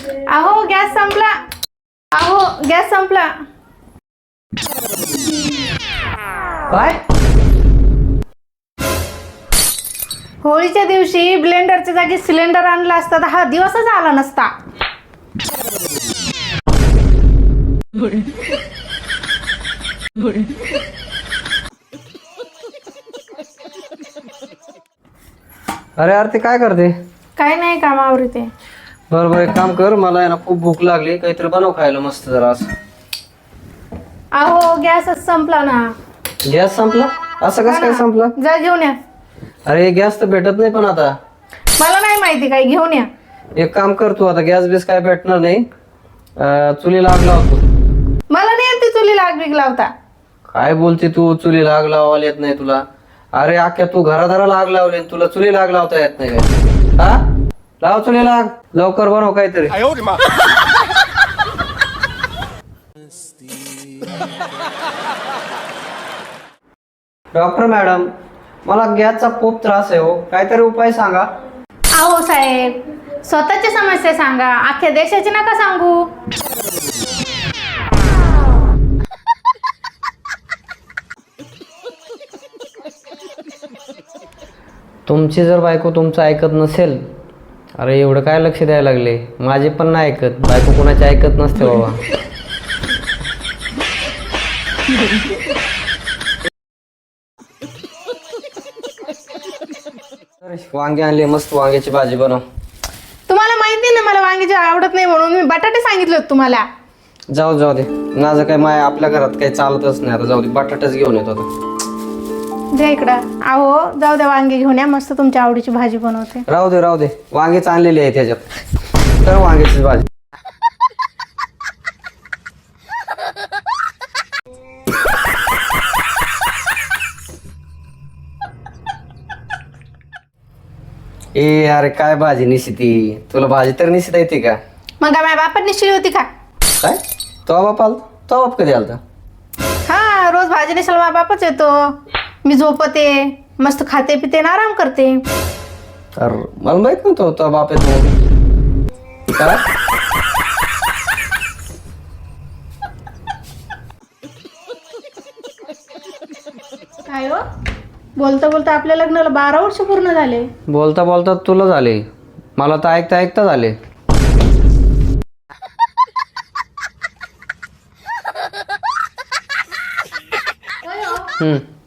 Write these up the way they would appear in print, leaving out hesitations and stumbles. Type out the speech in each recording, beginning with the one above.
अहो गॅस संपला. अहो गॅस संपला. काय? होळीच्या दिवशी ब्लेंडरच्या जागी सिलेंडर आणला असता तर हा दिवसच आला नसता. अरे आरती काय करते? काय नाही कामावर ते. बरं एक काम कर, मला आहे ना खूप भूक लागली, काहीतरी बनव खायला मस्त जरा असं. अहो गॅसच संपला ना. गॅस संपला? असं कसं काय संपला? जा घेऊन या. अरे गॅस तर भेटत नाही पण आता. मला नाही माहिती, काय घेऊन या. एक काम कर तू, आता गॅस बेस काय भेटणार नाही, चुलीला आग लावतो. मला नाही येत ती चुलीला आग बिग लावता. काय बोलते तू? चुलीला आग लावायला येत नाही तुला? अरे अख्ख्या तू घरादाराला आग लावली, तुला चुलीला आग लावता येत नाही काय? हा, लाव चुलीला आग, लवकर बनव काहीतरी. डॉक्टर मॅडम, मला गॅसचा खूप त्रास आहे हो, काहीतरी उपाय सांगा. अहो साहेब, स्वतःची समस्या सांगा, अख्ख्या देशाची नका सांगू. तुमची जर बायको तुमचं ऐकत नसेल, अरे एवढं काय लक्ष द्यायला लागले? माझी पण नाही ऐकत, बायको कोणाची ऐकत नसते बाबा. वांगे आणले, मस्त वांग्याची भाजी बनव. तुम्हाला माहिती ना मला वांग्याची आवडत नाही म्हणून मी बटाटे सांगितले होते तुम्हाला. जाऊ दे, माझं काय माय आपल्या घरात काही चालतच नाही. आता जाऊ दे, बटाटाच घेऊन येतो आता. द्या इकडं. अहो जाऊ द्या, वांगे घेऊन या, मस्त तुमच्या आवडीची भाजी बनवते. राहू दे, वांगेच आणलेली आहे त्याच्यात, तर वांग्याची भाजी. ए अरे काय भाजी निशिती? तुला भाजी तर निशिता येते का? मग माझ्या बापात निश्चित होती का? काय तो बाप आला? तो बाप कधी आलता? हा, रोज भाजी निशाल माझा बापच येतो. मी झोपते, मस्त खाते पिते आणि आराम करते. तर मला माहित नव्हतं तो बाप येतो. काय? काय हो, बोलता बोलता आपल्या लग्नाला 12 वर्ष पूर्ण झाले. बोलता बोलता तुला झाले, मला तर ऐकता ऐकता झाले.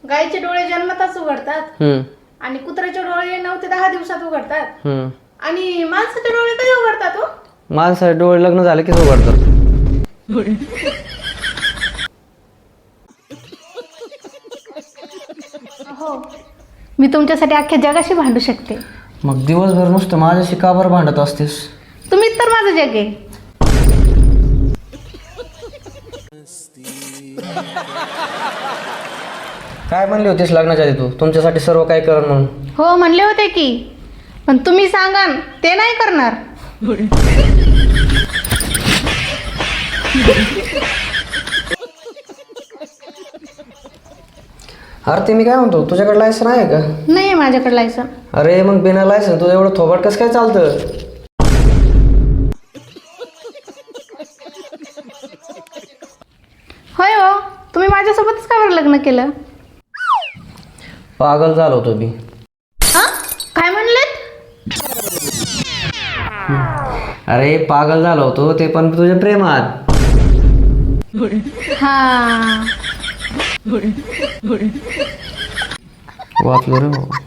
गायीचे डोळे जन्मताच उघडतात आणि कुत्र्याचे डोळे 9 ते 10 दिवसात उघडतात. आणि माणसाचे डोळे कधी उघडतात हो? माणसाचे डोळे लग्न झाले की उघडतात. हो, मी तुमच्यासाठी अख्ख्या जगाशी भांडू शकते. मग दिवसभर नुसतं माझ्याशी का बरं भांडत असतेस? तुम्हीच तर माझं जग आहे. काय म्हणली होतीस लग्नाच्या आधी तू तुमच्यासाठी सर्व काय कर म्हणून? हो म्हणले होते की, पण तुम्ही सांगा ते नाही करणार. अरे ते मी काय म्हणतो, तुझ्याकडे लायसन आहे का? नाही माझ्याकडे लायसन. अरे मग बिना लायसन तुझं एवढं थोबाड कसं काय चालतं? होय हो, तुम्ही माझ्यासोबतच का बरं लग्न केलं? पागल झालो होतो मी. काय म्हणले? अरे पागल झालो होतो, ते पण तुझ्या प्रेमात. हा, वाचलो रे बाबा.